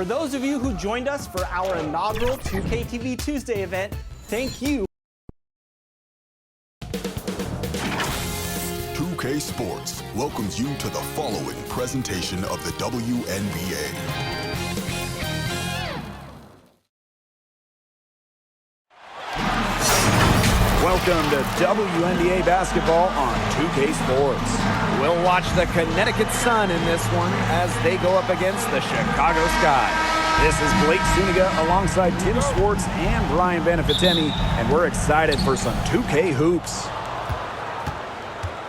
For those of you who joined us for our inaugural 2K TV Tuesday event, thank you. 2K Sports welcomes you to the following presentation of the WNBA. Welcome to WNBA basketball on 2K Sports. We'll watch the Connecticut Sun in this one as they go up against the Chicago Sky. This is Blake Zuniga alongside Tim Swartz and Brian Benefitemi, and we're excited for some 2K hoops.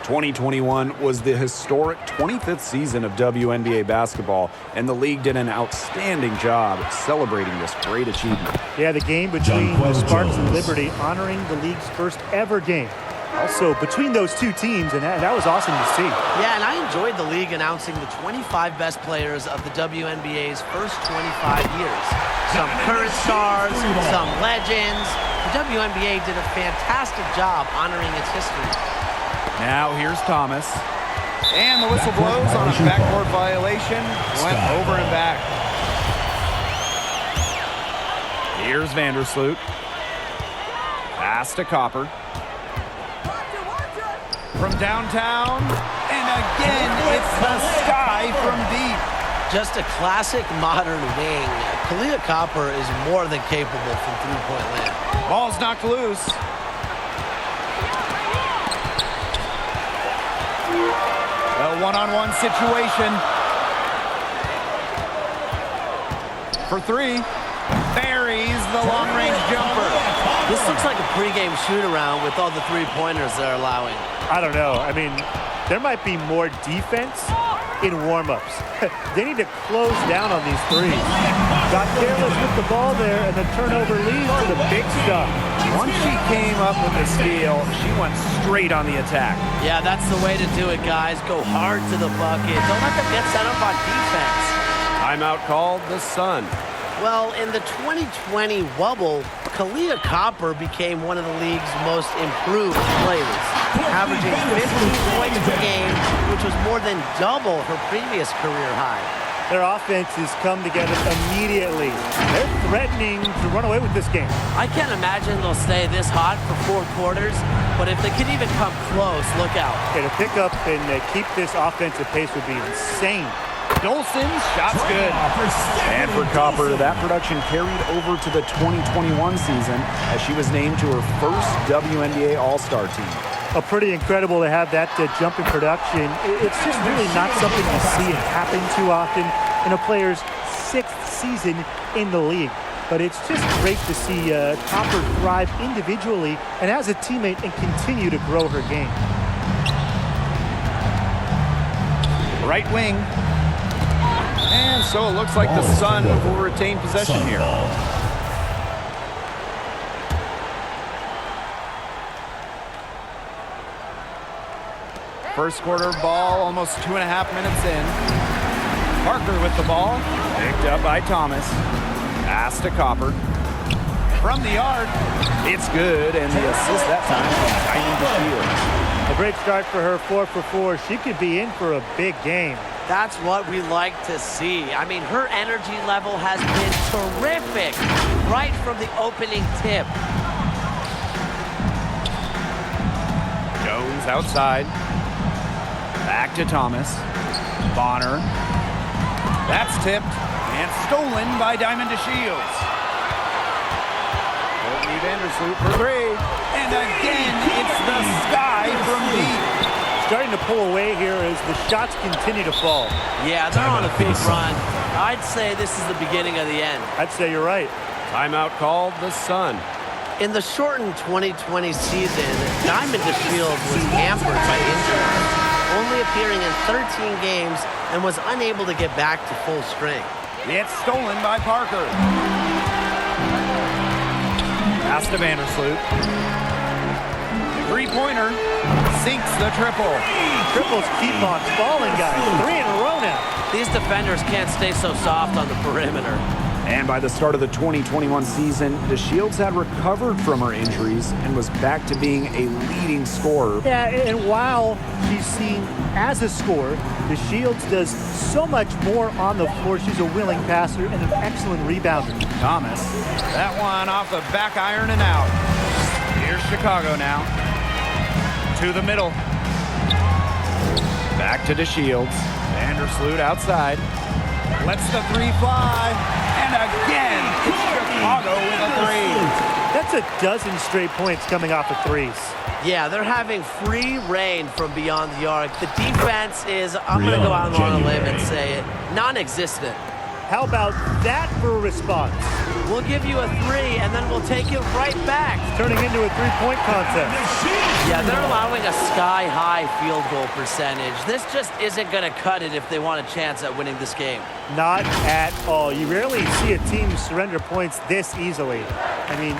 2021 was the historic 25th season of WNBA basketball, and the league did an outstanding job celebrating this great achievement. Yeah, the game between the Sparks and Liberty honoring the league's first ever game. Also, between those two teams, and that was awesome to see. Yeah, and I enjoyed the league announcing the 25 best players of the WNBA's first 25 years. Some current stars, some legends. The WNBA did a fantastic job honoring its history. Now here's Thomas. And the whistle blows on a backcourt violation. Went over and back. Here's Vandersloot. Pass to Copper. From downtown. And again, it's the Sky from deep. Just a classic modern wing. Kalia Copper is more than capable from three-point land. Ball's knocked loose. A one-on-one situation. For three. Buries the long-range jumper. This looks like a pregame shoot-around with all the three-pointers they're allowing. I don't know. I mean, there might be more defense in warm-ups. They need to close down on these threes. Got careless with the ball there, and the turnover leads to the big stuff. Once she came up with the steal, she went straight on the attack. Yeah, that's the way to do it, guys. Go hard to the bucket. Don't let them get set up on defense. Timeout called the Sun. Well, in the 2020 Wubble, Kalia Copper became one of the league's most improved players, averaging 15 points per game, which was more than double her previous career high. Their offenses come together immediately. They're threatening to run away with this game. I can't imagine they'll stay this hot for 4 quarters, but if they could even come close, look out. Okay, to pick up and keep this offensive pace would be insane. Dolson's shot's good. And for Copper, that production carried over to the 2021 season as she was named to her first WNBA All-Star team. Pretty incredible to have that jump in production. It's just really not something you see it happen too often in a player's 6th season in the league. But it's just great to see Copper thrive individually and as a teammate and continue to grow her game. Right wing. And so it looks like the Sun will retain possession here. First quarter ball, almost 2.5 minutes in. Parker with the ball, picked up by Thomas. Pass to Copper. From the arc, it's good, and the assist that time from Diamond DeShields. A great start for her, 4 for 4. She could be in for a big game. That's what we like to see. I mean, her energy level has been terrific right from the opening tip. Jones outside. Back to Thomas. Bonner. That's tipped and stolen by Diamond DeShields. Courtney Vandersloot for three. And again, it's the Sky from deep. Starting to pull away here as the shots continue to fall. Yeah, they're on a big run. I'd say this is the beginning of the end. I'd say you're right. Timeout called the Sun. In the shortened 2020 season, Diamond DeShields was hampered by injury, only appearing in 13 games and was unable to get back to full strength. It's stolen by Parker. Pass to Vandersloot. Three-pointer. Sinks the triple. Triples keep on falling, guys. 3 in a row now. These defenders can't stay so soft on the perimeter. And by the start of the 2021 season, DeShields had recovered from her injuries and was back to being a leading scorer. Yeah, and while she's seen as a scorer, DeShields does so much more on the floor. She's a willing passer and an excellent rebounder. Thomas, that one off the back iron and out. Here's Chicago now. To the middle. Back to DeShields. Vandersloot outside. Lets the three fly. And again, it's Chicago with a three. That's a dozen straight points coming off of threes. Yeah, they're having free reign from beyond the arc. The defense is, I'm going to go out on a limb and say it, non-existent. How about that for a response? We'll give you a three, and then we'll take it right back. Turning into a three-point contest. Yeah, they're allowing a sky-high field goal percentage. This just isn't going to cut it if they want a chance at winning this game. Not at all. You rarely see a team surrender points this easily. I mean,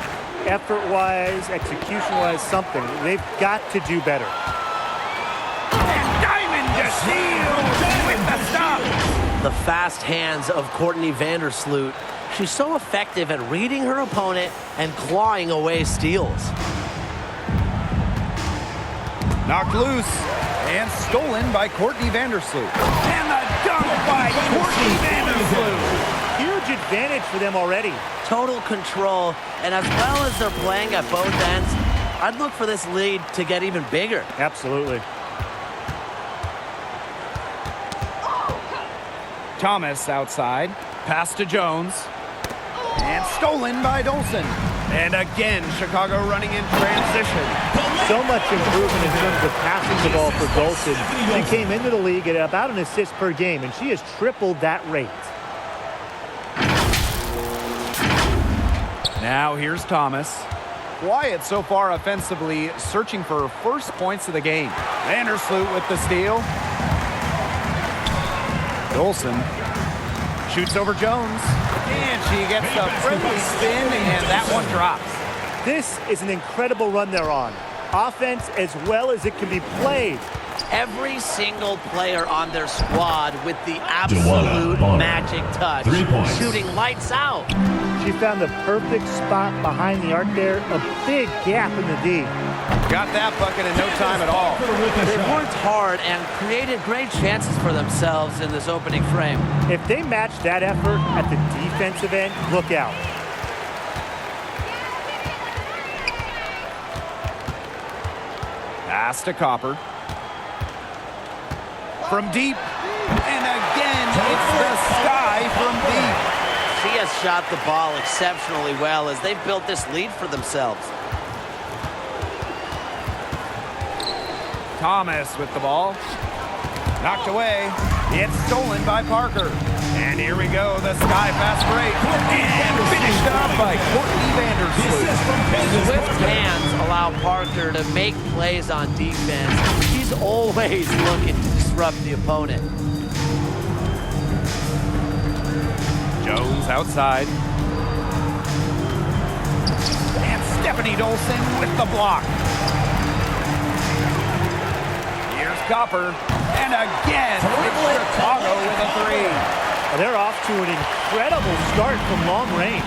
effort-wise, execution-wise, something. They've got to do better. And Diamond DeShields with the stop. The fast hands of Courtney Vandersloot. She's so effective at reading her opponent and clawing away steals. Knocked loose and stolen by Courtney Vandersloot. And the dunk by Courtney Vandersloot. Huge advantage for them already. Total control, and as well as they're playing at both ends, I'd look for this lead to get even bigger. Absolutely. Thomas outside. Pass to Jones. And stolen by Dolson. And again, Chicago running in transition. So much improvement in terms of passing the ball for Dolson. She came into the league at about an assist per game, and she has tripled that rate. Now here's Thomas. Quiet so far offensively, searching for her first points of the game. Vandersloot with the steal. Dolson shoots over Jones. And she gets the friendly spin, and that one drops. This is an incredible run they're on. Offense as well as it can be played. Every single player on their squad with the absolute magic touch. 3 points. Shooting lights out. She found the perfect spot behind the arc there. A big gap in the D. Got that bucket in no time at all. They've worked hard and created great chances for themselves in this opening frame. If they match that effort at the defensive end, look out. Pass to Copper. From deep. And again, it's the Sky from deep. She has shot the ball exceptionally well as they've built this lead for themselves. Thomas with the ball. Knocked away. It's stolen by Parker. And here we go, the Sky fast break. And finished off by Courtney Vandersloot. Swift hands allow Parker to make plays on defense. She's always looking to disrupt the opponent. Jones outside. And Stephanie Dolson with the block. Here's Copper. And again, it's Chicago with a three. They're off to an incredible start from long range.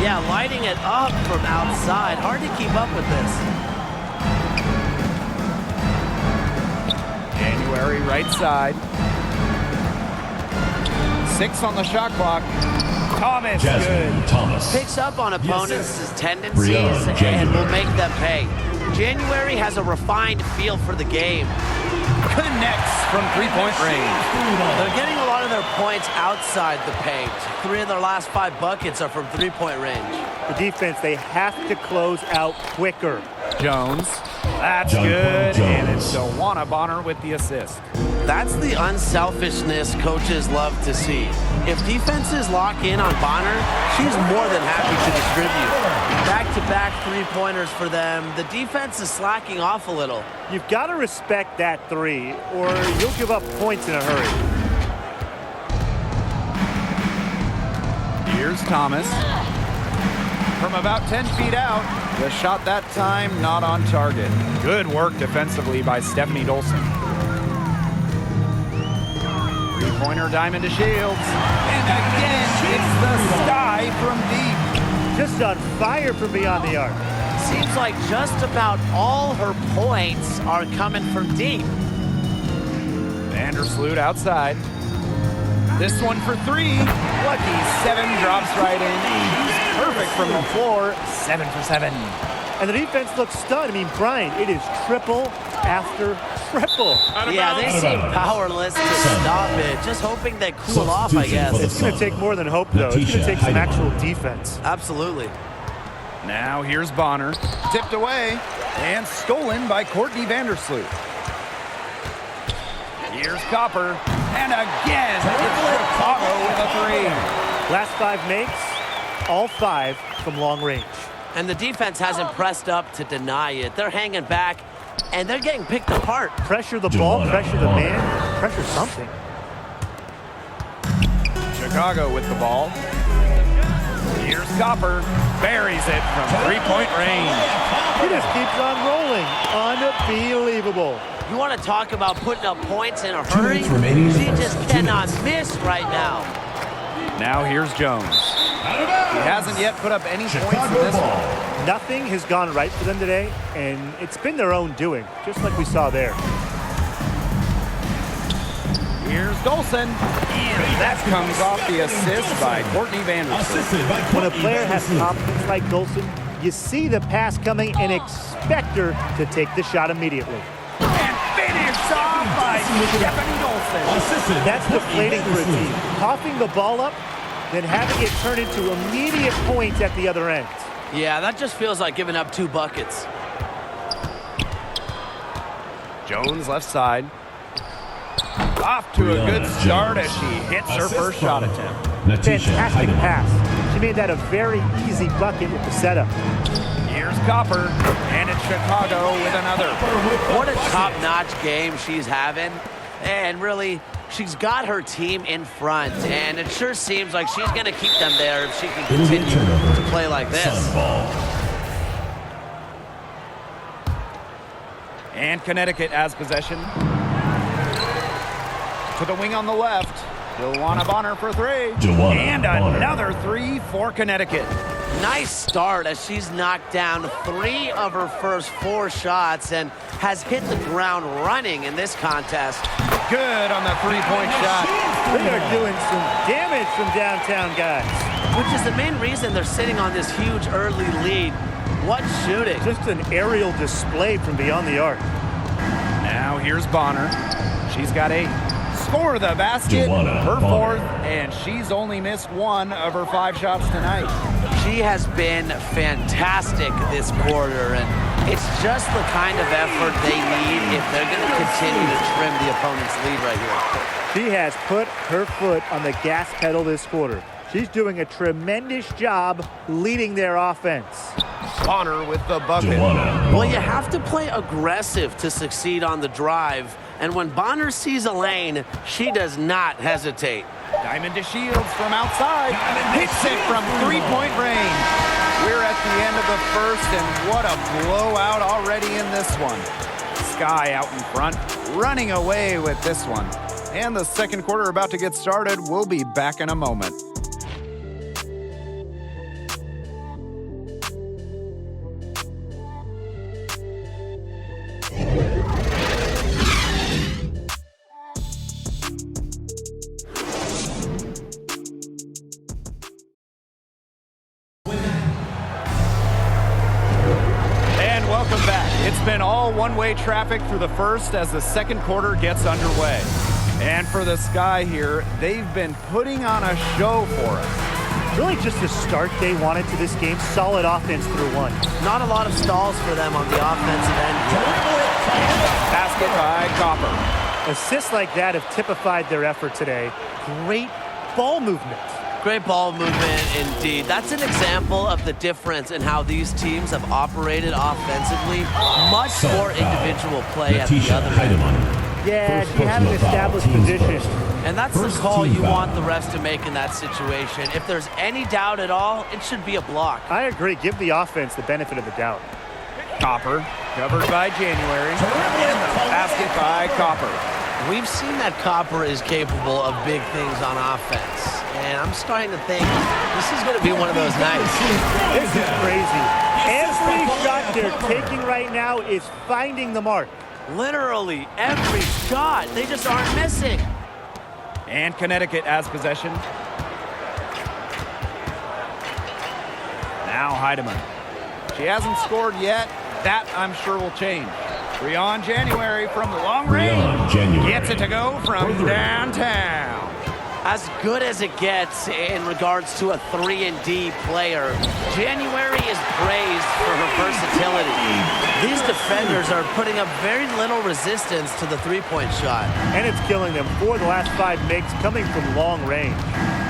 Yeah, lighting it up from outside. Hard to keep up with this. January right side. 6 on the shot clock. Thomas good. Thomas. Picks up on opponents' tendencies Brianna and January. will make them pay. January has a refined feel for the game. Connects from three-point range. They're getting a lot of their points outside the paint. 3 of their last 5 buckets are from three-point range. The defense, they have to close out quicker. Jones. That's John good. Paul And it's Jones. Dewana Bonner with the assist. That's the unselfishness coaches love to see. If defenses lock in on Bonner, she's more than happy to distribute. Back-to-back three-pointers for them. The defense is slacking off a little. You've got to respect that three, or you'll give up points in a hurry. Here's Thomas. From about 10 feet out, the shot that time not on target. Good work defensively by Stephanie Dolson. Three-pointer Diamond DeShields. And again, it's the Sky from deep. Just on fire from beyond the arc. Seems like just about all her points are coming from deep. Vandersloot outside. This one for three. Lucky 7 drops right in. Perfect from the floor. 7 for 7. And the defense looks stunned. I mean, Brian, it is triple after triple. Yeah, they seem powerless to stop it. Just hoping they cool off, I guess. It's going to take more than hope, though. It's going to take some actual defense. Absolutely. Now here's Bonner. Tipped away and stolen by Courtney Vandersloot. Here's Copper. And again, it's Chicago with a 3. Last 5 makes, all 5 from long range. And the defense hasn't pressed up to deny it. They're hanging back, and they're getting picked apart. Pressure the ball, pressure the man, pressure something. Chicago with the ball. Here's Copper. Buries it from 3-point range. He just keeps on rolling. Unbelievable. You want to talk about putting up points in a hurry? She just cannot miss right now. Now here's Jones. He hasn't yet put up any points in this one. Nothing has gone right for them today, and it's been their own doing, just like we saw there. Here's Dolson. And that comes off the assist by Courtney Vandersloot. When a player has confidence like Dolson, you see the pass coming and expect her to take the shot immediately. And finished off by Stephanie Dolson. That's deflating for a team. Coughing the ball up, then having it turn into immediate points at the other end. Yeah, that just feels like giving up 2 buckets. Jones left side. Off to a good start as she hits her first shot attempt. Fantastic pass. She made that a very easy bucket with the setup. Here's Copper, and it's Chicago with another. What a top-notch game she's having. And really, she's got her team in front, and it sure seems like she's going to keep them there if she can continue to play like this. And Connecticut has possession. To the wing on the left. Joanna Bonner for 3. And another 3 for Connecticut. Nice start as she's knocked down 3 of her first 4 shots and has hit the ground running in this contest. Good on the 3-point shot. They are doing some damage from downtown, guys. Which is the main reason they're sitting on this huge early lead. What shooting. Just an aerial display from beyond the arc. Now here's Bonner. She's got 8. Score the basket, her 4th, and she's only missed 1 of her 5 shots tonight. She has been fantastic this quarter, and it's just the kind of effort they need if they're going to continue to trim the opponent's lead right here. She has put her foot on the gas pedal this quarter. She's doing a tremendous job leading their offense. Bonner with the bucket. Well, you have to play aggressive to succeed on the drive, and when Bonner sees a lane, she does not hesitate. Diamond to Shields from outside. Hits it from 3-point range. We're at the end of the first, and what a blowout already in this one. Sky out in front, running away with this one. And the second quarter about to get started. We'll be back in a moment. Welcome back. It's been all one-way traffic through the first as the second quarter gets underway. And for the Sky here, they've been putting on a show for us. Really just the start they wanted to this game. Solid offense through 1. Not a lot of stalls for them on the offensive end. Basket by Copper. Assists like that have typified their effort today. Great ball movement. Great ball movement indeed. That's an example of the difference in how these teams have operated offensively. Much more individual play at the other end. Yeah, you have an established position. And that's the call you want the refs to make in that situation. If there's any doubt at all, it should be a block. I agree. Give the offense the benefit of the doubt. Copper, covered by January. And the basket by Copper. We've seen that Copper is capable of big things on offense. And I'm starting to think this is going to be one of those nights. This is crazy. Every shot they're taking right now is finding the mark. Literally every shot. They just aren't missing. And Connecticut has possession. Now Heidemann. She hasn't scored yet. That, I'm sure, will change. Breon January from long range. Gets it to go from downtown. As good as it gets in regards to a 3-and-D player, January is praised for her versatility. These defenders are putting up very little resistance to the three-point shot. And it's killing them. 4 of the last 5 makes coming from long range.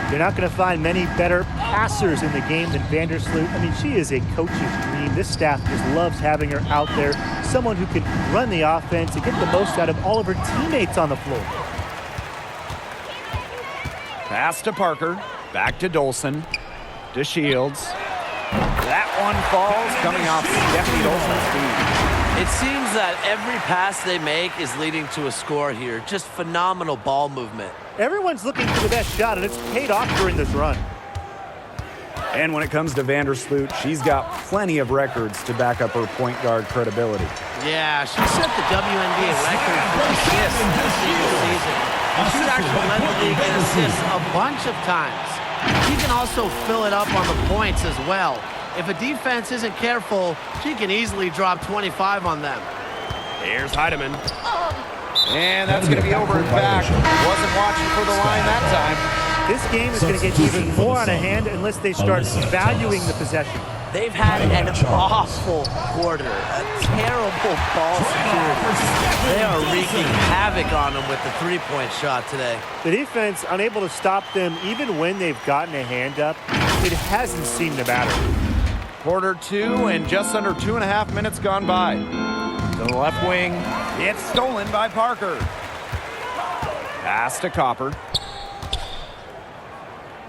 You're not going to find many better passers in the game than Vandersloot. I mean, she is a coach's dream. This staff just loves having her out there. Someone who can run the offense and get the most out of all of her teammates on the floor. Pass to Parker. Back to Dolson. To Shields. That one falls, coming off Stephanie Dolson's feet. It seems that every pass they make is leading to a score here. Just phenomenal ball movement. Everyone's looking for the best shot, and it's paid off during this run. And when it comes to Vandersloot, she's got plenty of records to back up her point guard credibility. Yeah, she set the WNBA record for assists this single season. And she's actually led the league in assists a bunch of times. She can also fill it up on the points as well. If a defense isn't careful, she can easily drop 25 on them. Here's Heidemann. And that's going to be over and back. Wasn't watching for the line that time. This game is going to get even more out of hand unless they start valuing the possession. They've had an awful quarter, a terrible ball security. They are wreaking havoc on them with the three-point shot today. The defense unable to stop them even when they've gotten a hand up. It hasn't seemed to matter. Quarter 2 and just under 2.5 minutes gone by. To the left wing. It's stolen by Parker. Pass to Copper.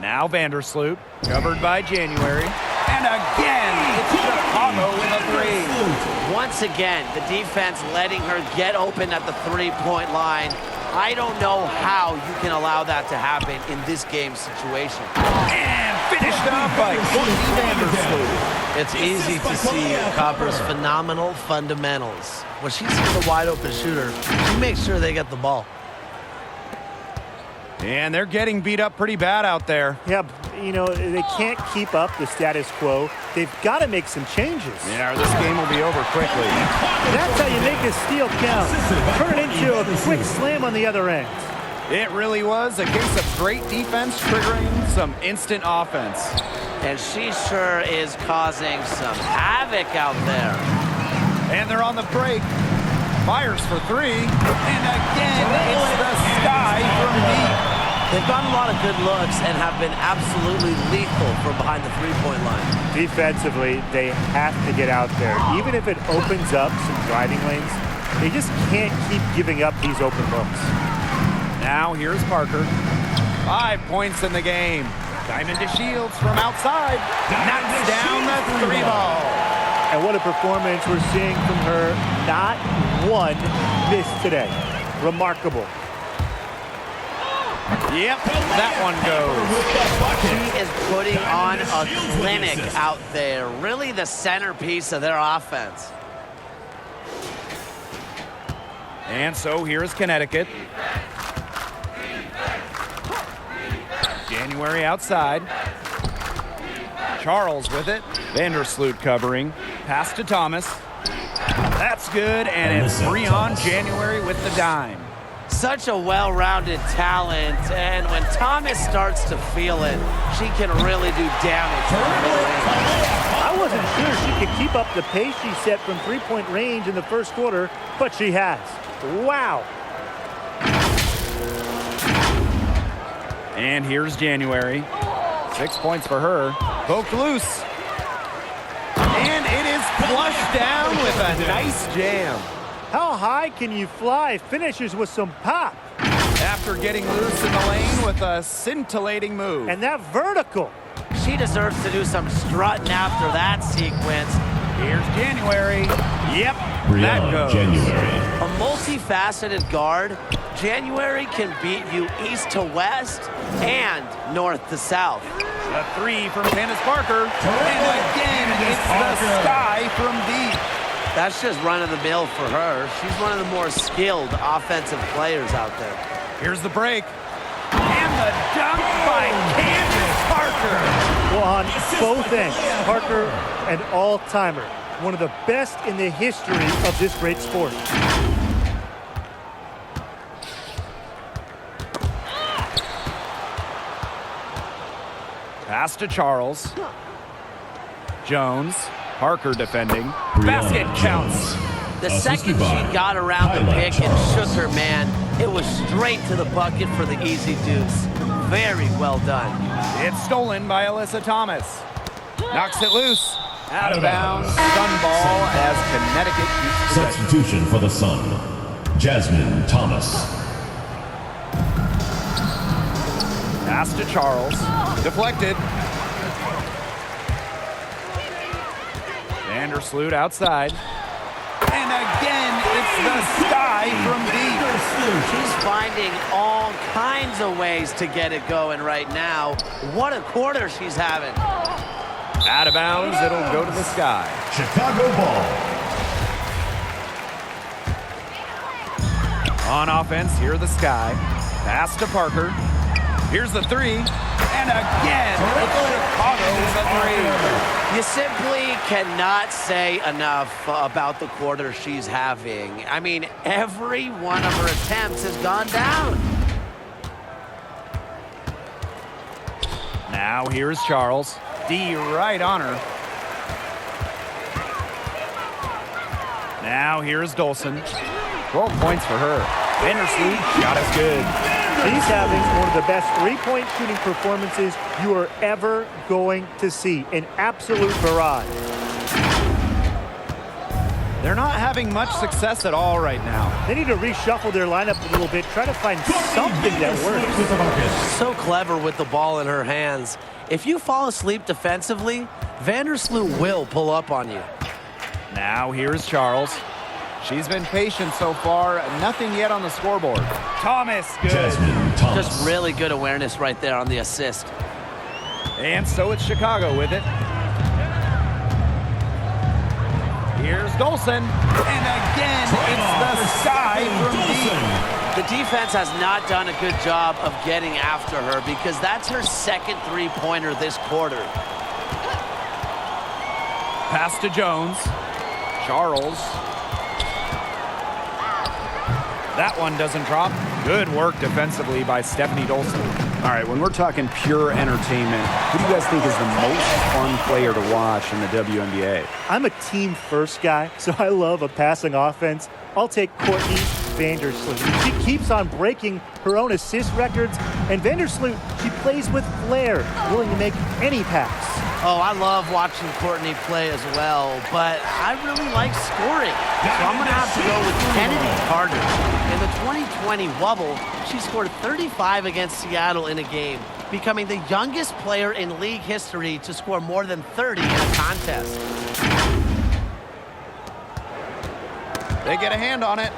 Now Vandersloot. Covered by January. And again, it's Chicago with a three. Once again, the defense letting her get open at the three-point line. I don't know how you can allow that to happen in this game situation. And finished off by Courtney Vandersloot. It's easy to see Copper's phenomenal fundamentals. When she sees a wide-open shooter, she makes sure they get the ball. And they're getting beat up pretty bad out there. Yeah, you know, they can't keep up the status quo. They've got to make some changes. Yeah, this game will be over quickly. That's how you make a steal count. Turn it into a quick slam on the other end. It really was a case of great defense triggering some instant offense. And she sure is causing some havoc out there. And they're on the break. Fires for three. And again, it's the Sky from deep. They've gotten a lot of good looks and have been absolutely lethal from behind the three-point line. Defensively, they have to get out there. Even if it opens up some driving lanes, they just can't keep giving up these open looks. Now here's Parker. 5 points in the game. Diamond to Shields from outside. Knocks down the three ball. And what a performance we're seeing from her. Not one miss today. Remarkable. Yep, that one goes. She is putting on a clinic out there. Really the centerpiece of their offense. And so here's Connecticut. January outside. Charles with it. Vandersloot covering. Pass to Thomas. That's good, and it's Breon January with the dime. Such a well-rounded talent, and when Thomas starts to feel it, she can really do damage. I wasn't sure she could keep up the pace she set from three-point range in the first quarter, but she has. Wow. And here's January. 6 points for her. Poked loose. And it is flushed down with a nice jam. How high can you fly? Finishes with some pop. After getting loose in the lane with a scintillating move. And that vertical. She deserves to do some strutting after that sequence. Here's January. Yep, that Brianna goes. January. A multifaceted guard, January can beat you east to west and north to south. The three from Candace Parker. And again, it's the Sky from deep. That's just run-of-the-mill for her. She's one of the more skilled offensive players out there. Here's the break. And the dunk by Candace Parker. Well, on both ends, Parker, an all-timer. One of the best in the history of this great sport. Pass to Charles. Jones. Parker defending. Brianna Basket counts. Jones. The Assisted second by she got around the Tyler pick and Charles. shook her man, it was straight to the bucket for the easy deuce. Very well done. It's stolen by Alyssa Thomas. Knocks it loose. Out of bounds. Sun ball as Connecticut keeps possession. Substitution for the Sun. Jasmine Thomas. Pass to Charles. Deflected. Vandersloot outside. And again, it's the Sky from deep. She's finding all kinds of ways to get it going right now. What a quarter she's having. Out of bounds, it'll go to the Sky. Chicago ball. On offense, here the Sky. Pass to Parker. Here's the three. And again, it's Chicago with a three. You simply cannot say enough about the quarter she's having. I mean, every one of her attempts has gone down. Now here's Charles. D right on her. Now here's Dolson. 12 points for her. Vandersloot shot is good. She's having one of the best three-point shooting performances you are ever going to see. An absolute barrage. They're not having much success at all right now. They need to reshuffle their lineup a little bit, try to find something that works. So clever with the ball in her hands. If you fall asleep defensively, Vandersloot will pull up on you. Now here's Charles. She's been patient so far. Nothing yet on the scoreboard. Thomas, good. Jasmine Thomas. Just really good awareness right there on the assist. And so it's Chicago with it. Here's Dolson. And again, it's the Sky from deep. The defense has not done a good job of getting after her because that's her second three-pointer this quarter. Pass to Jones. Charles. That one doesn't drop. Good work defensively by Stephanie Dolson. All right, when we're talking pure entertainment, who do you guys think is the most fun player to watch in the WNBA? I'm a team-first guy, so I love a passing offense. I'll take Courtney Vandersloot. She keeps on breaking her own assist records, and Vandersloot, she plays with flair, willing to make any pass. Oh, I love watching Courtney play as well, but I really like scoring. So I'm going to have to go with Kennedy Carter. In the 2020 Wubble, she scored 35 against Seattle in a game, becoming the youngest player in league history to score more than 30 in a contest. They get a hand on it.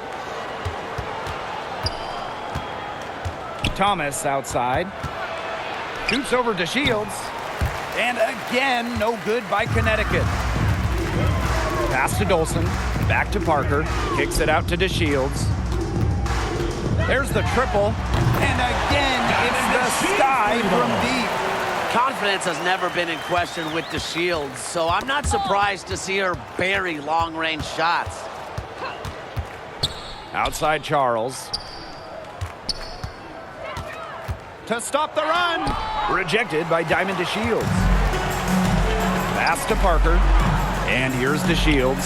Thomas outside. Shoots over to Shields. And again, no good by Connecticut. Pass to Dolson. Back to Parker. Kicks it out to DeShields. There's the triple. And again, it's the Sky from deep. Confidence has never been in question with DeShields, so I'm not surprised to see her bury long-range shots. Outside Charles. To stop the run. Rejected by Diamond DeShields. Pass to Parker. And here's DeShields.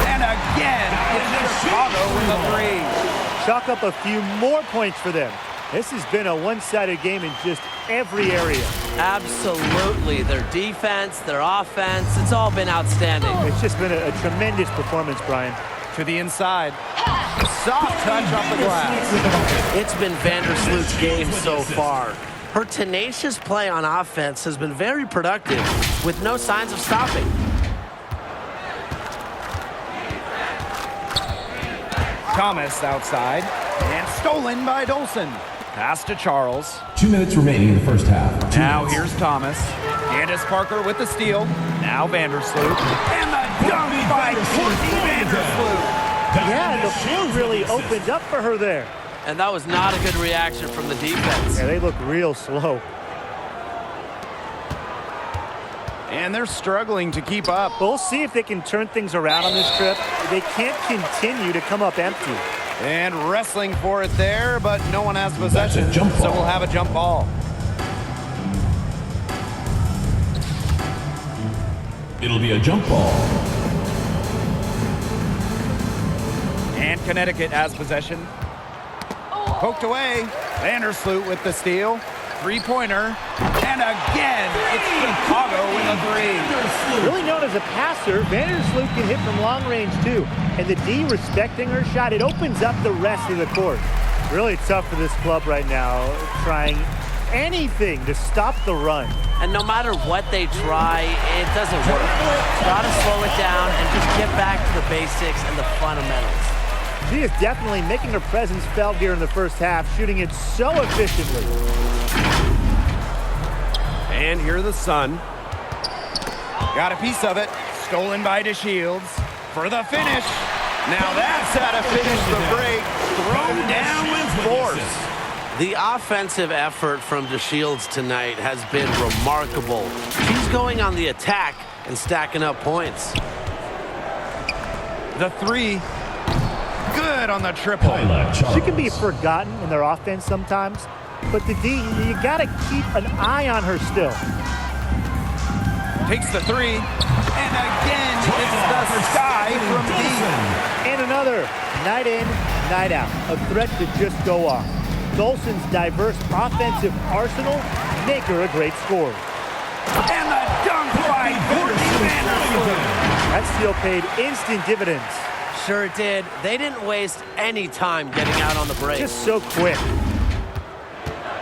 And again, it's Chicago with a three. Chalk up a few more points for them. This has been a one-sided game in just every area. Absolutely. Their defense, their offense, it's all been outstanding. It's just been a tremendous performance, Brian. To the inside. Soft touch off the glass. It's been Vandersloot's game so far. Her tenacious play on offense has been very productive with no signs of stopping. Thomas outside. And stolen by Dolson. Pass to Charles. 2 minutes remaining in the first half. Now here's Thomas. Candace Parker with the steal. Now Vandersloot. And the dunk by Courtney Vandersloot. Yeah, the floor really opened up for her there. And that was not a good reaction from the defense. Yeah, they look real slow. And they're struggling to keep up. We'll see if they can turn things around on this trip. They can't continue to come up empty. And wrestling for it there, but no one has possession. That's a jump so ball. we'll have a jump ball. It'll be a jump ball. And Connecticut has possession. Poked away. Vandersloot with the steal. Three-pointer. And again, it's Chicago with a three. Really known as a passer, Vandersloot can hit from long range too. And the D respecting her shot, it opens up the rest of the court. Really tough for this club right now, trying anything to stop the run. And no matter what they try, it doesn't work. Got to slow it down and just get back to the basics and the fundamentals. She is definitely making her presence felt here in the first half, shooting it so efficiently. And here the Sun. Got a piece of it. Stolen by DeShields for the finish. Now that's how to finish the break. Thrown down with force. The offensive effort from DeShields tonight has been remarkable. She's going on the attack and stacking up points. The three. Good on the triple. She can be forgotten in their offense sometimes, but the D, you got to keep an eye on her still. Takes the three. And again, it's the Sky from D. And another. Night in, night out. A threat to just go off. Dolson's diverse offensive arsenal make her a great scorer. And the dunk by Courtney Vandersloot. That steal paid instant dividends. Sure it did. They didn't waste any time getting out on the break. Just so quick.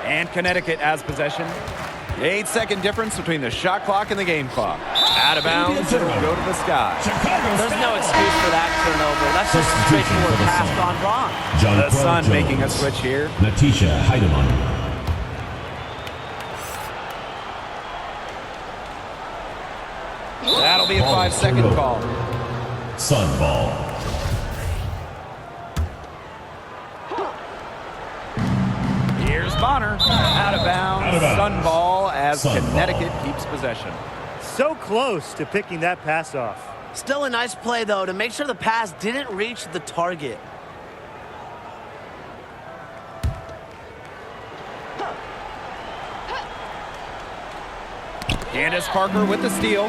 And Connecticut has possession. 8-second difference between the shot clock and the game clock. Out of bounds, it'll go to the Sky. There's no excuse for that turnover. That's just a straightforward pass gone wrong. The Sun making a switch here. Natisha Heidemann. That'll be a 5-second call. Sun ball. Here's Bonner. Out of bounds. Sun ball as Sun Connecticut ball. keeps possession. So close to picking that pass off. Still a nice play, though, to make sure the pass didn't reach the target. Candace Parker with the steal.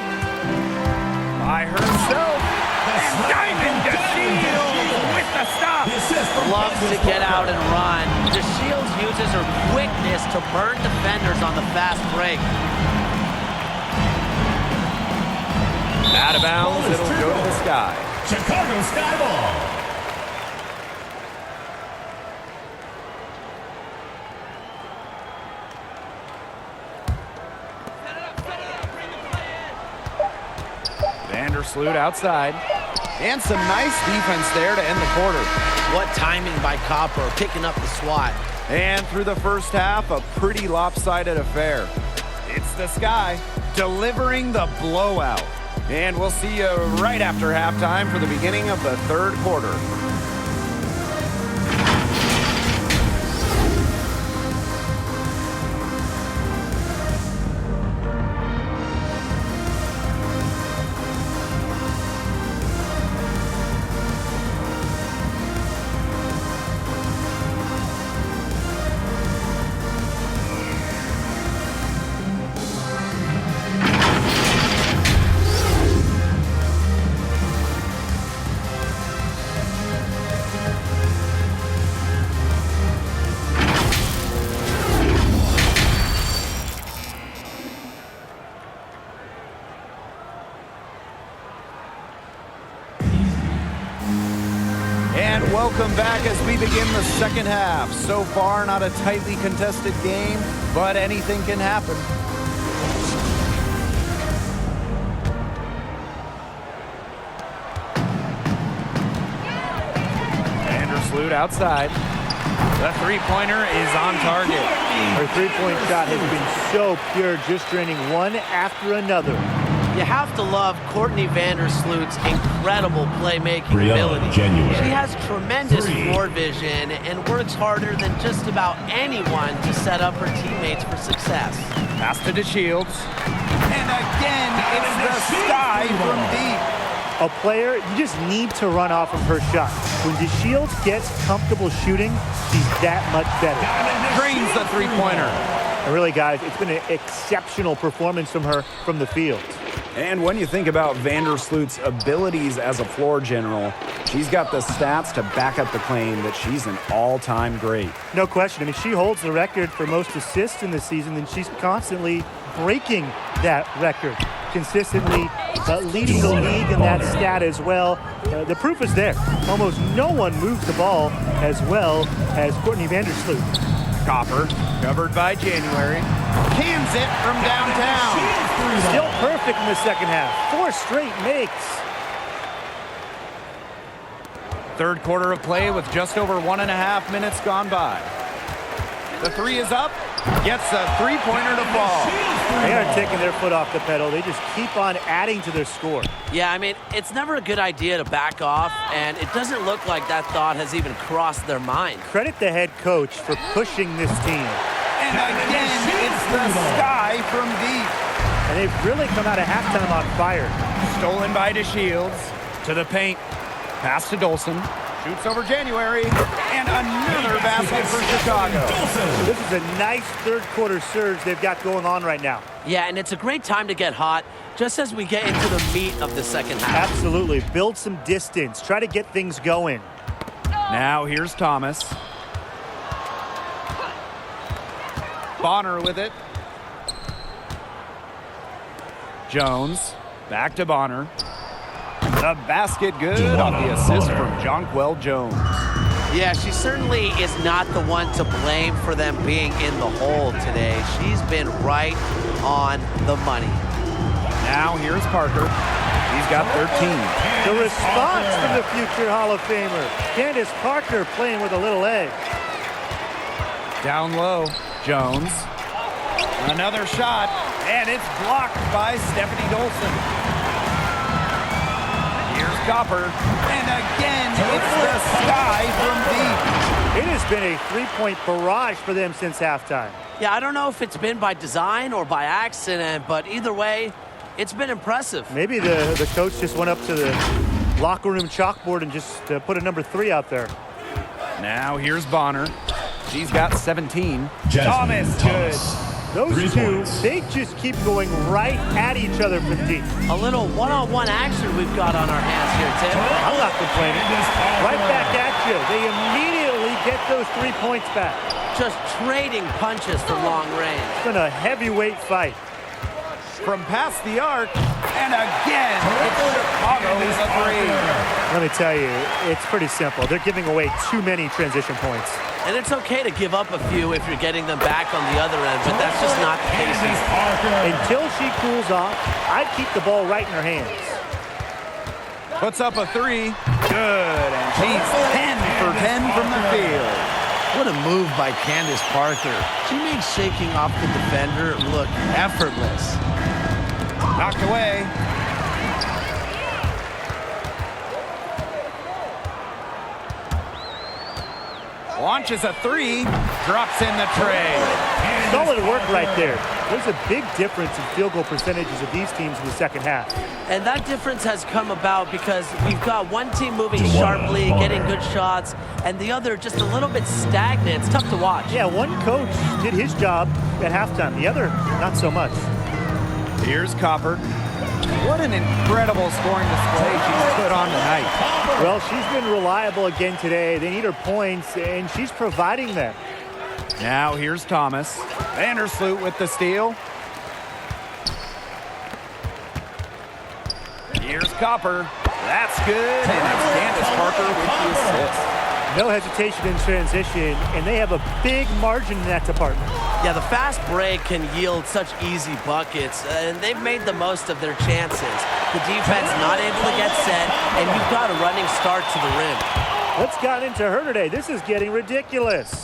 By herself. And Diamond DeShields with the stop. Loves to get out and run. DeShields uses her quickness to burn defenders on the fast break. Out of bounds, it'll go to the Sky. Chicago Sky ball. Vandersloot outside. And some nice defense there to end the quarter. What timing by Copper, picking up the swat. And through the first half, a pretty lopsided affair. It's the Sky delivering the blowout. And we'll see you right after halftime for the beginning of the third quarter. And welcome back as we begin the second half. So far, not a tightly contested game, but anything can happen. Vandersloot outside. The three-pointer is on target. Her three-point shot has been so pure, just draining one after another. You have to love Courtney Vandersloot's incredible playmaking Brianna ability. January. She has tremendous floor vision and works harder than just about anyone to set up her teammates for success. Pass to DeShields. And again, it's the Sky from deep. A player, you just need to run off of her shot. When DeShields gets comfortable shooting, she's that much better. Drains the three-pointer. And really, guys, it's been an exceptional performance from her from the field. And when you think about Vandersloot's abilities as a floor general, she's got the stats to back up the claim that she's an all-time great. No question. I mean, she holds the record for most assists in the season, and she's constantly breaking that record, consistently leading the league in that stat as well. The proof is there. Almost no one moves the ball as well as Courtney Vandersloot. Copper, covered by January. Cans it from downtown. Still perfect in the second half. 4 straight makes. Third quarter of play with just over 1.5 minutes gone by. The three is up. Gets a three-pointer to fall. They aren't taking their foot off the pedal. They just keep on adding to their score. Yeah, I mean, it's never a good idea to back off, and it doesn't look like that thought has even crossed their mind. Credit the head coach for pushing this team. And again, it's the Sky from deep. And they've really come out of halftime on fire. Stolen by DeShields. To the paint. Pass to Dolson. Shoots over January. And another basket for Chicago. This is a nice third quarter surge they've got going on right now. Yeah, and it's a great time to get hot, just as we get into the meat of the second half. Absolutely. Build some distance. Try to get things going. Now here's Thomas. Bonner with it. Jones. Back to Bonner. The basket good on the assist from Jonquel Jones. Yeah, she certainly is not the one to blame for them being in the hole today. She's been right on the money. Now here's Parker. He's got 13. The response from the future Hall of Famer. Candace Parker playing with a little edge. Down low, Jones. Another shot, and it's blocked by Stephanie Dolson. Here's Copper, and again, it's the Sky from deep. It has been a three-point barrage for them since halftime. Yeah, I don't know if it's been by design or by accident, but either way, it's been impressive. Maybe the coach just went up to the locker room chalkboard and just put a number 3 out there. Now here's Bonner. She's got 17. Jasmine Thomas, good. Those 3 two, points. they just keep going right at each other from deep. A little one-on-one action we've got on our hands here, Tim. I'm not complaining. Right back at you. They immediately get those 3 points back. Just trading punches from long range. It's been a heavyweight fight. From past the arc, and again, it's Chicago's a three. Let me tell you, it's pretty simple. They're giving away too many transition points. And it's okay to give up a few if you're getting them back on the other end, but that's just not the case here. Until she cools off, I'd keep the ball right in her hands. Puts up a three. Good, and she's 10 for 10 from the field. What a move by Candace Parker. She makes shaking off the defender look effortless. Knocked away. Launches a three. Drops in the tray. Solid work right there. There's a big difference in field goal percentages of these teams in the second half. And that difference has come about because we've got one team moving sharply, getting good shots, and the other just a little bit stagnant. It's tough to watch. Yeah, one coach did his job at halftime. The other, not so much. Here's Copper. What an incredible scoring display she's put on tonight. Well, she's been reliable again today. They need her points, and she's providing them. Now here's Thomas. Vandersloot with the steal. Here's Copper. That's good, and it's Candace Parker with the assist. No hesitation in transition, and they have a big margin in that department. Yeah, the fast break can yield such easy buckets, and they've made the most of their chances. The defense not able to get set, and you've got a running start to the rim. What's gotten into her today? This is getting ridiculous.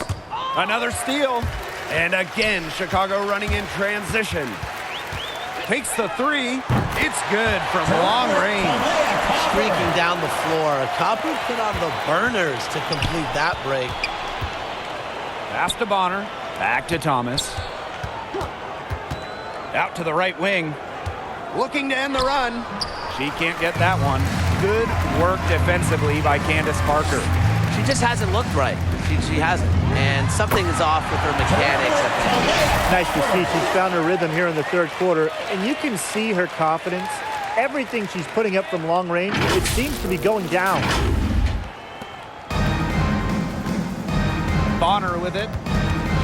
Another steal. And again, Chicago running in transition. Takes the three. It's good from long range. Streaking down the floor. Kapu put on the burners to complete that break. Pass to Bonner. Back to Thomas. Out to the right wing. Looking to end the run. She can't get that one. Good work defensively by Candace Parker. She just hasn't looked right. She hasn't. And something is off with her mechanics. Nice to see. She's found her rhythm here in the third quarter. And you can see her confidence. Everything she's putting up from long range, it seems to be going down. Bonner with it.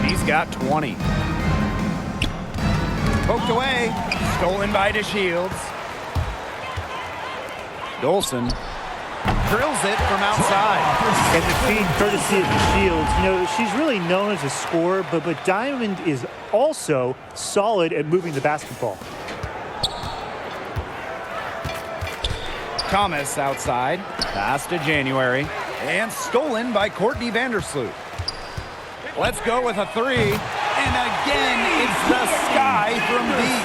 She's got 20. Poked away. Stolen by DeShields. Dolson drills it from outside. And the feed courtesy of DeShields. You know, she's really known as a scorer, but Diamond is also solid at moving the basketball. Thomas outside. Pass to January. And stolen by Courtney Vandersloot. Let's go with a three. And again, it's the Sky from deep.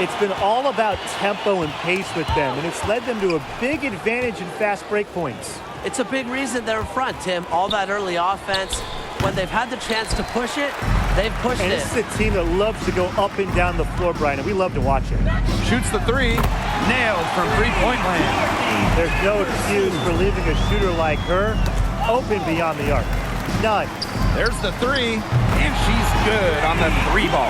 It's been all about tempo and pace with them, and it's led them to a big advantage in fast break points. It's a big reason they're in front, Tim. All that early offense, when they've had the chance to push it, they've pushed and it. This is a team that loves to go up and down the floor, Brian, and we love to watch it. Shoots the three. Nailed from three-point land. There's no excuse for leaving a shooter like her open beyond the arc. None. There's the three, and she's good on the three ball.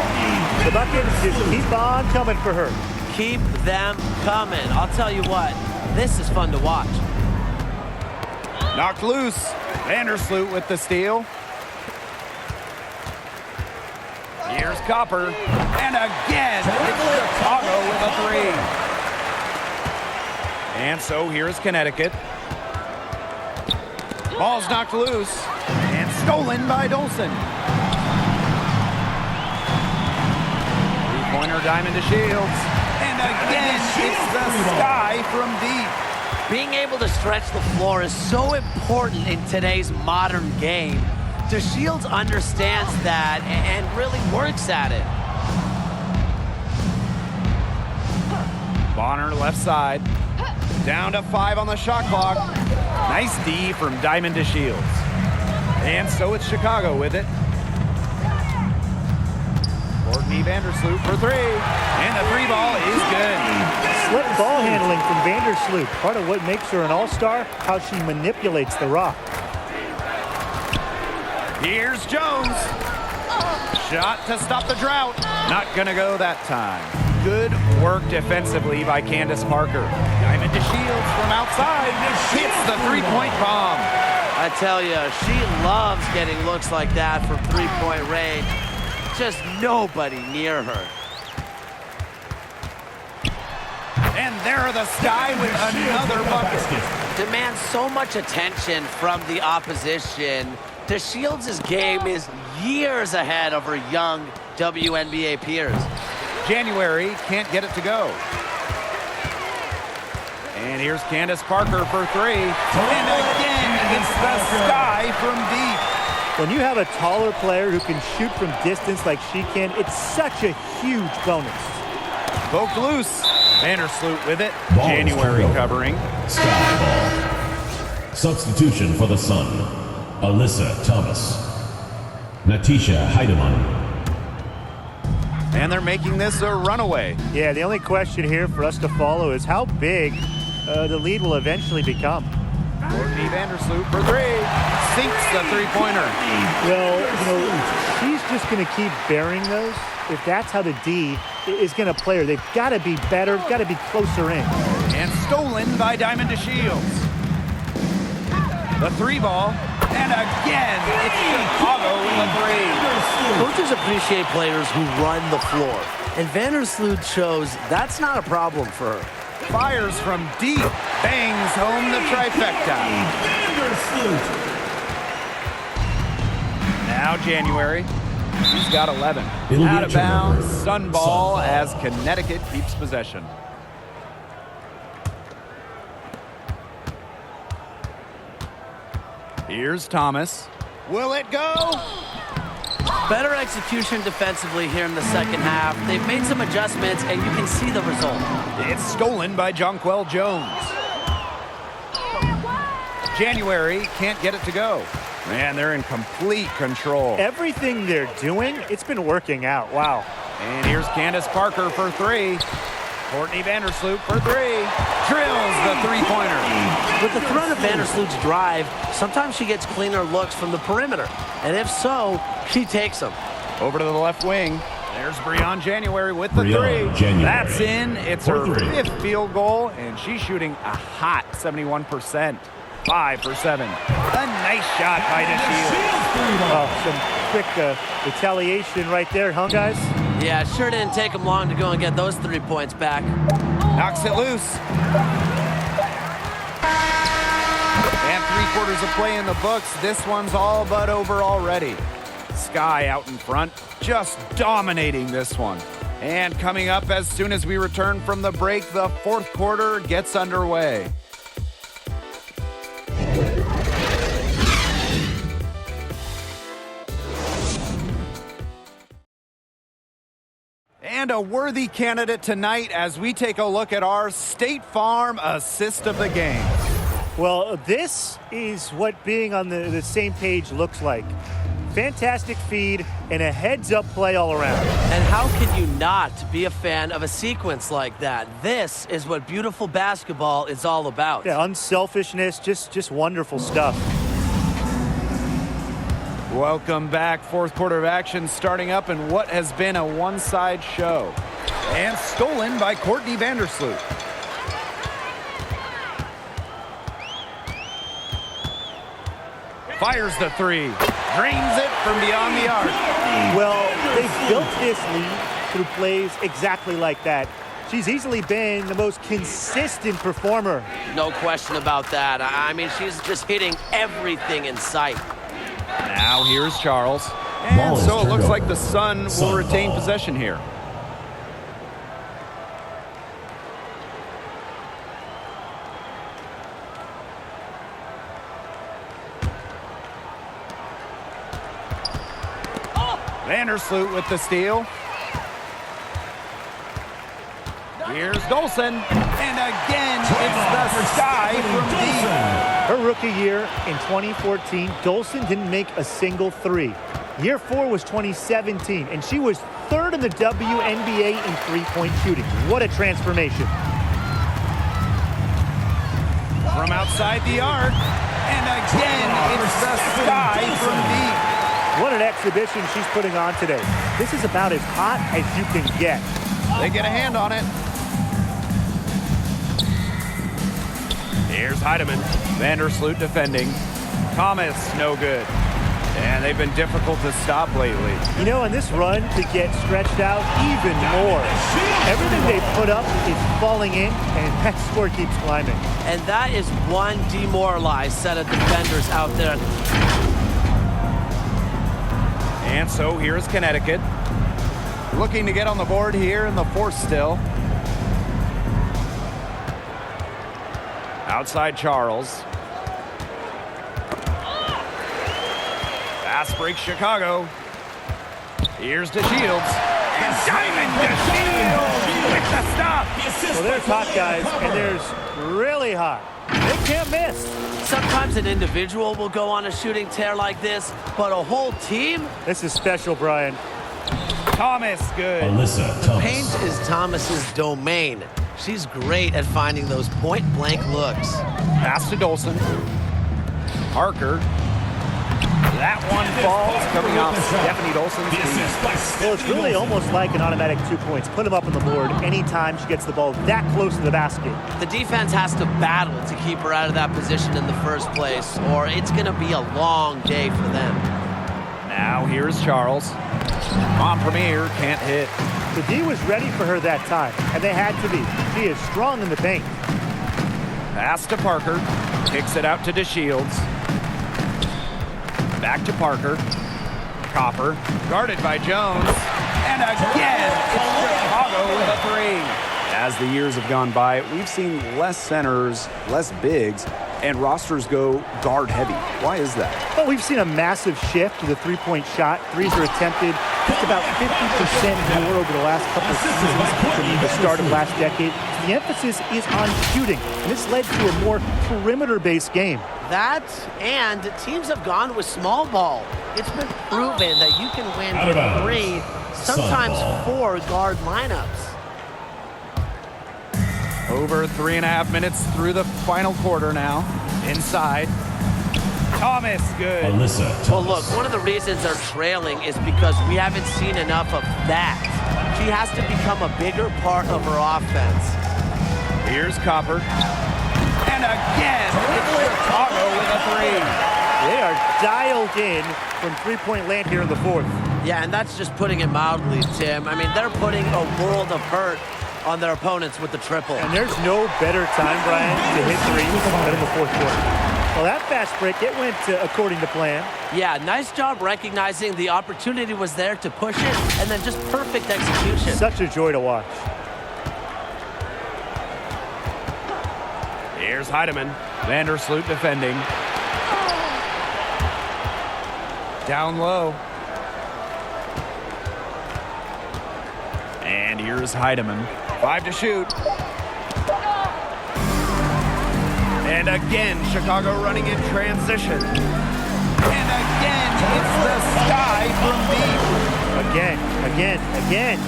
The buckets just keep on coming for her. Keep them coming. I'll tell you what, this is fun to watch. Knocked loose. Vandersloot with the steal. Here's Copper. And again, it's Chicago with a three. And so here's Connecticut. Ball's knocked loose. And stolen by Dolson. Three-pointer Diamond DeShields. And again, it's the Sky from deep. Being able to stretch the floor is so important in today's modern game. DeShields understands that and really works at it. Bonner left side. Down to 5 on the shot clock. Nice D from Diamond DeShields. And so it's Chicago with it. Courtney Vandersloot for three. And the three ball is good. Slick ball handling from Vandersloot. Part of what makes her an all-star, how she manipulates the rock. Here's Jones. Shot to stop the drought. Not gonna go that time. Good work defensively by Candace Parker. Diamond DeShields from outside. Hits the three-point bomb. I tell you, she loves getting looks like that from three-point range. Just nobody near her. And there are the Sky with another bucket. Demands so much attention from the opposition. DeShields' game is years ahead of her young WNBA peers. January can't get it to go. And here's Candace Parker for three. And again, it's the Sky from deep. When you have a taller player who can shoot from distance like she can, it's such a huge bonus. Poked loose. Vandersloot with it. Ball January is covering. Sky ball. Substitution for the Sun. Alyssa Thomas. Natisha Heidemann. And they're making this a runaway. Yeah, the only question here for us to follow is how big the lead will eventually become. Courtney Vandersloot for three. Sinks the three-pointer. Well, you know, she's just going to keep bearing those. If that's how the D is going to play her, they've got to be better, got to be closer in. And stolen by Diamond DeShields. The three ball. And again, it's Chicago with a three. Coaches appreciate players who run the floor. And Vandersloot shows that's not a problem for her. Fires from deep. Bangs home the trifecta. Now January. She's got 11. Out of bounds. Sun ball as Connecticut keeps possession. Here's Thomas. Will it go? Better execution defensively here in the second half. They've made some adjustments, and you can see the result. It's stolen by Jonquel Jones. January can't get it to go. Man, they're in complete control. Everything they're doing, it's been working out. Wow. And here's Candace Parker for three. Courtney Vandersloot for three. Drills the three-pointer. With the threat of Vandersloot's drive, sometimes she gets cleaner looks from the perimeter. And if so, she takes them. Over to the left wing. There's Breon January with the Breon three. January. That's in. It's her For three. 5th field goal, and she's shooting a hot 71%. 5 for 7. A nice shot by DeShields. Oh, some quick retaliation right there, huh, guys? Yeah, it sure didn't take them long to go and get those 3 points back. Knocks it loose. And 3/4 of play in the books. This one's all but over already. Sky out in front, just dominating this one. And coming up as soon as we return from the break, the 4th quarter gets underway. And a worthy candidate tonight as we take a look at our State Farm assist of the game. Well, this is what being on the same page looks like. Fantastic feed and a heads-up play all around. And how can you not be a fan of a sequence like that? This is what beautiful basketball is all about. Yeah, unselfishness, just wonderful stuff. Welcome back. 4th quarter of action starting up in what has been a one-side show. And stolen by Courtney Vandersloot. Fires the three. Drains it from beyond the arc. Well, they've built this lead through plays exactly like that. She's easily been the most consistent performer. No question about that. I mean, she's just hitting everything in sight. Now here's Charles. Ball And is so it turned looks over. like the Sun will Sun retain ball. possession here. Vandersloot with the steal. Here's Dolson. And again, it's the Sky from deep. Her rookie year in 2014, Dolson didn't make a single three. Year 4 was 2017, and she was 3rd in the WNBA in three-point shooting. What a transformation. From outside the arc. And again, it's the Sky from deep. What an exhibition she's putting on today. This is about as hot as you can get. They get a hand on it. Here's Heidemann. Vandersloot defending. Thomas, no good. And they've been difficult to stop lately. You know, in this run, to get stretched out even more. Everything they put up is falling in, and that score keeps climbing. And that is one demoralized set of defenders out there. And so here's Connecticut. Looking to get on the board here in the 4th still. Outside Charles. Fast break Chicago. Here's DeShields. And Diamond DeShields with the stop. Well, there's hot guys, and there's really hot. They can't miss. Sometimes an individual will go on a shooting tear like this, but a whole team? This is special, Brian. Thomas, good. Alyssa Thomas. Paint is Thomas's domain. She's great at finding those point-blank looks. Pass to Dolson. Parker. That one falls coming off Stephanie Dolson's feet. Well, it's really almost like an automatic 2 points. Put them up on the board anytime she gets the ball that close to the basket. The defense has to battle to keep her out of that position in the first place, or it's going to be a long day for them. Now here's Charles. On Premier, can't hit. The D was ready for her that time, and they had to be. She is strong in the paint. Pass to Parker. Kicks it out to DeShields. Back to Parker. Copper. Guarded by Jones. And again, it's Chicago with a three. As the years have gone by, we've seen less centers, less bigs, and rosters go guard heavy. Why is that? Well, we've seen a massive shift to the three-point shot. Threes are attempted just about 50% more over the last couple of seasons from the start of last decade. The emphasis is on shooting, and this led to a more perimeter-based game. That, and teams have gone with small ball. It's been proven that you can win with 3, sometimes 4 guard lineups. Over 3.5 minutes through the final quarter now. Inside. Thomas, good. Alyssa Thomas. Well, look, one of the reasons they're trailing is because we haven't seen enough of that. She has to become a bigger part of her offense. Here's Copper. And again, it's Chicago with a 3. They are dialed in from three-point land here in the fourth. Yeah, and that's just putting it mildly, Tim. I mean, they're putting a world of hurt on their opponents with the triple. And there's no better time, Brian, to hit threes than in the fourth quarter. Well, that fast break, it went according to plan. Yeah, nice job recognizing the opportunity was there to push it, and then just perfect execution. Such a joy to watch. Here's Heidemann. Vandersloot defending. Down low. And here's Heidemann. 5 to shoot. And again, Chicago running in transition. And again, it's the Sky from deep. Again.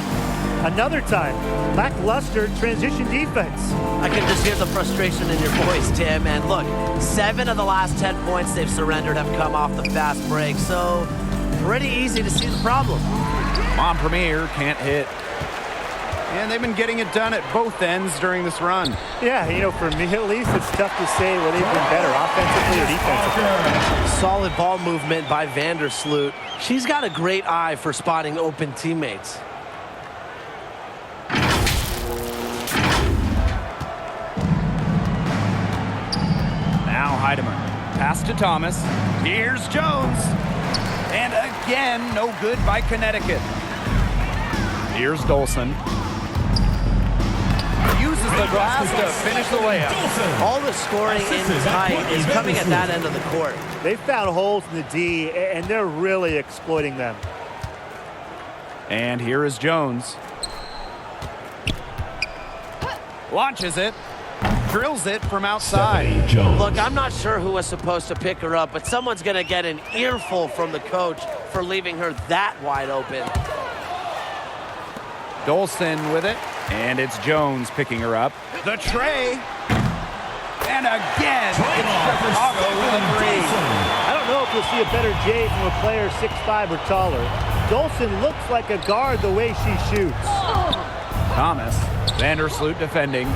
Another time, lackluster transition defense. I can just hear the frustration in your voice, Tim. And look, 7 of the last 10 points they've surrendered have come off the fast break. So pretty easy to see the problem. Montpremier can't hit. And they've been getting it done at both ends during this run. Yeah, you know, for me at least, it's tough to say whether they've been better offensively or defensively. Solid ball movement by Vandersloot. She's got a great eye for spotting open teammates. Now Heidemann. Pass to Thomas. Here's Jones. And again, no good by Connecticut. Here's Dolson. Uses the glass to finish the layup. All the scoring inside is coming at that end of the court. They found holes in the D, and they're really exploiting them. And here is Jones. Launches it. Drills it from outside. Look, I'm not sure who was supposed to pick her up, but someone's going to get an earful from the coach for leaving her that wide open. Dolson with it. And it's Jones picking her up. The tray. And again, it's Chicago with a 3. I don't know if you'll see a better J from a player 6'5" or taller. Dolson looks like a guard the way she shoots. Thomas. Vandersloot defending.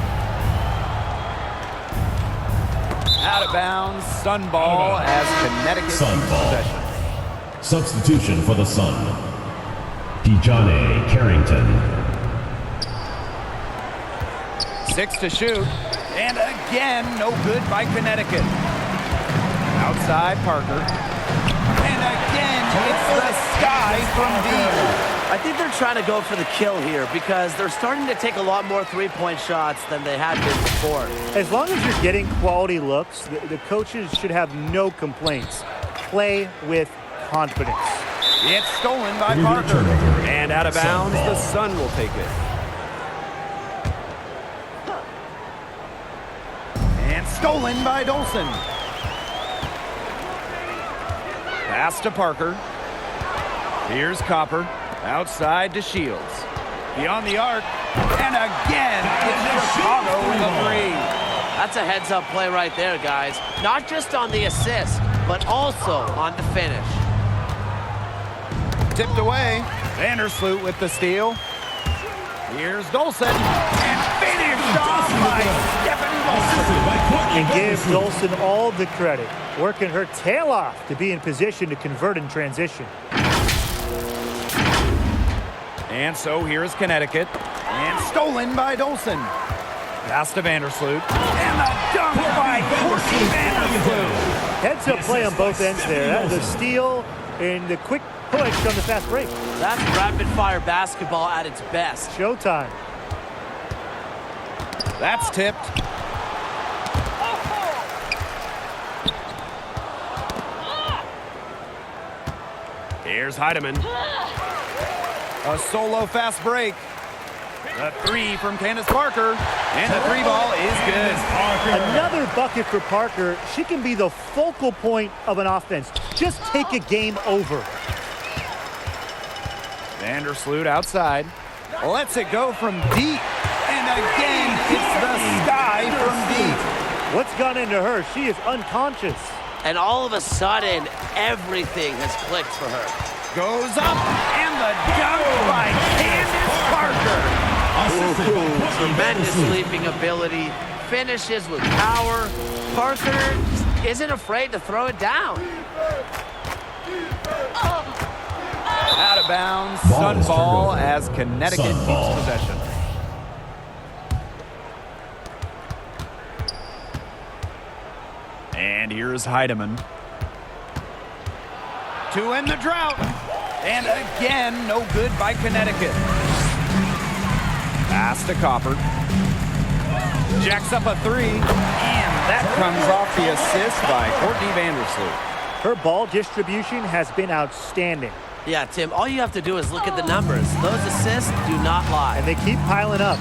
Out of bounds. Sun ball as Connecticut Sun keeps ball. possession. Substitution for the Sun. Dejounte Carrington. 6 to shoot. And again, no good by Connecticut. Outside Parker. And again, it's the Sky from deep. I think they're trying to go for the kill here because they're starting to take a lot more three-point shots than they had been before. As long as you're getting quality looks, the coaches should have no complaints. Play with confidence. It's stolen by Parker. And out of bounds, the Sun will take it. And stolen by Dolson. Pass to Parker. Here's Copper. Outside to Shields. Beyond the arc. And again, it's Chicago with a 3. That's a heads-up play right there, guys. Not just on the assist, but also on the finish. Tipped away. Vandersloot with the steal. Here's Dolson. And finished off by Stephanie Dolson. And give Dolson all the credit, working her tail off to be in position to convert in transition. And so here's Connecticut. And stolen by Dolson. Pass to Vandersloot. And the dunk by Courtney Vandersloot. Heads-up play on both ends there. That was a steal and the quick push on the fast break. That's rapid-fire basketball at its best. Showtime. That's tipped. Here's Heidemann. A solo fast break. The three from Candace Parker. And the three ball is good. Another bucket for Parker. She can be the focal point of an offense. Just take a game over. Vandersloot outside. Lets it go from deep. And again, it's the Sky from deep. What's gone into her? She is unconscious. And all of a sudden, everything has clicked for her. Goes up, and the dunk by Candace Parker. Tremendous leaping ability. Finishes with power. Parker isn't afraid to throw it down. Out of bounds, Sun ball as Connecticut keeps possession. And here's Heidemann. To end the drought. And again, no good by Connecticut. Pass to Copper. Jacks up a three. And that comes off the assist by Courtney Vandersloot. Her ball distribution has been outstanding. Yeah, Tim, all you have to do is look at the numbers. Those assists do not lie. And they keep piling up.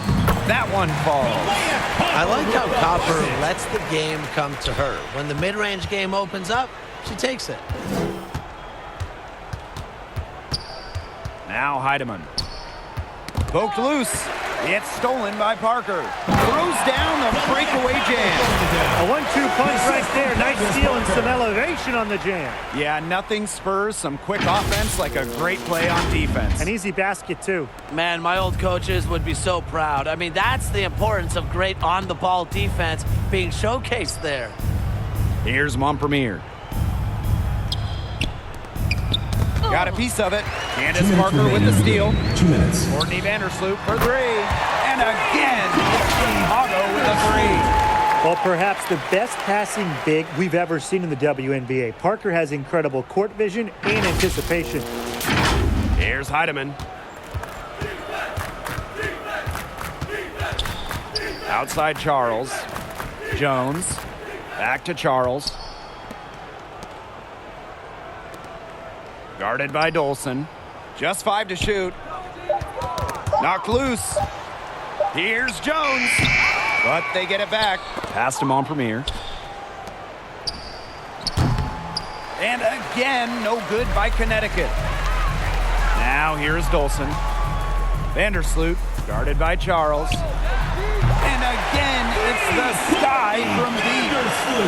That one falls. I like how Copper lets the game come to her. When the mid-range game opens up, she takes it. Now Heidemann. Poked loose. It's stolen by Parker. Throws down the breakaway jam. A 1-2 punch right there. Nice steal and some elevation on the jam. Yeah, nothing spurs some quick offense like a great play on defense. An easy basket, too. Man, my old coaches would be so proud. I mean, that's the importance of great on-the-ball defense being showcased there. Here's Montpremier. Got a piece of it. Candace Parker with the steal. 2 minutes. Courtney Vandersloot for three. And again, Chicago with a three. Well, perhaps the best passing big we've ever seen in the WNBA. Parker has incredible court vision and anticipation. Here's Heidemann. Outside Charles. Jones. Back to Charles. Guarded by Dolson. Just 5 to shoot. Knocked loose. Here's Jones. But they get it back. Pass to Montpremier. And again, no good by Connecticut. Now here's Dolson. Vandersloot, guarded by Charles. And again, it's the Sky from deep.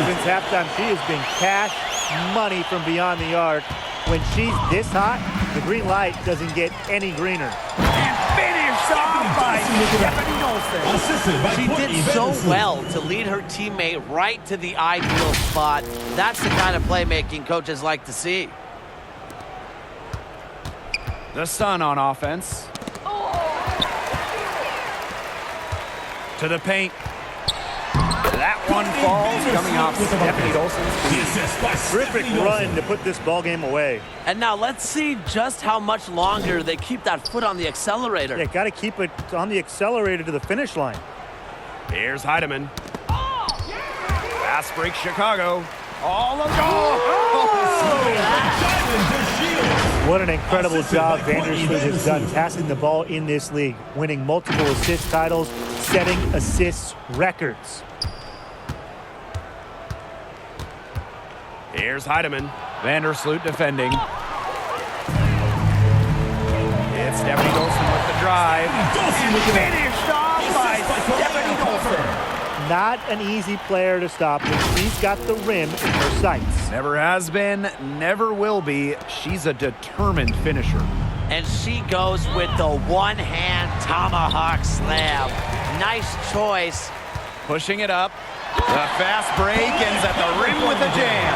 Since halftime, she has been cash money from beyond the arc. When she's this hot, the green light doesn't get any greener. And finished off by Stephanie Dolson. She did so well to lead her teammate right to the ideal spot. That's the kind of playmaking coaches like to see. The Sun on offense. To the paint. That one falls, coming off Stephanie Dolson's. Terrific run to put this ball game away. And now let's see just how much longer they keep that foot on the accelerator. Yeah, got to keep it on the accelerator to the finish line. Here's Heidemann. Fast break Chicago. All of What an incredible job Vandersloot has done passing the ball in this league, winning multiple assist titles, setting assists records. Here's Heidemann. Vandersloot defending. It's Stephanie Dolson with the drive. Finished off by Stephanie Dolson. Not an easy player to stop, but she's got the rim in her sights. Never has been, never will be. She's a determined finisher. And she goes with the one-hand tomahawk slam. Nice choice. Pushing it up. The fast break ends at the rim with a jam.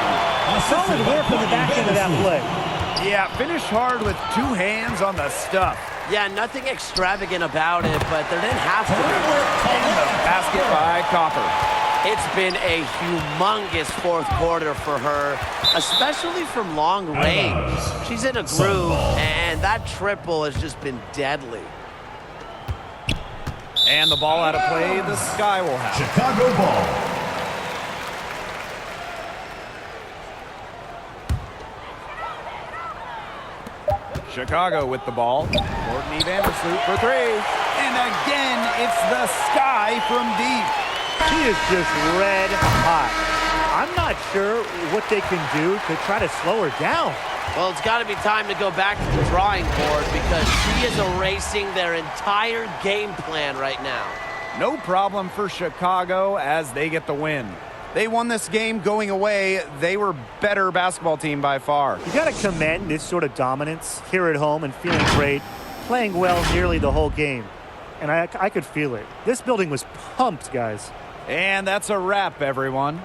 Solid work on the back end of that play. Yeah, finish hard with 2 hands on the stuff. Yeah, nothing extravagant about it, but there didn't have to be. And the basket by Copper. It's been a humongous fourth quarter for her, especially from long range. She's in a groove, and that triple has just been deadly. And the ball out of play, the Sky will have. Chicago ball. Chicago with the ball. Courtney Vandersloot for three. And again, it's the Sky from deep. She is just red hot. I'm not sure what they can do to try to slow her down. Well, it's got to be time to go back to the drawing board because she is erasing their entire game plan right now. No problem for Chicago as they get the win. They won this game going away. They were better basketball team by far. You got to commend this sort of dominance here at home and feeling great, playing well nearly the whole game. And I could feel it. This building was pumped, guys. And that's a wrap, everyone.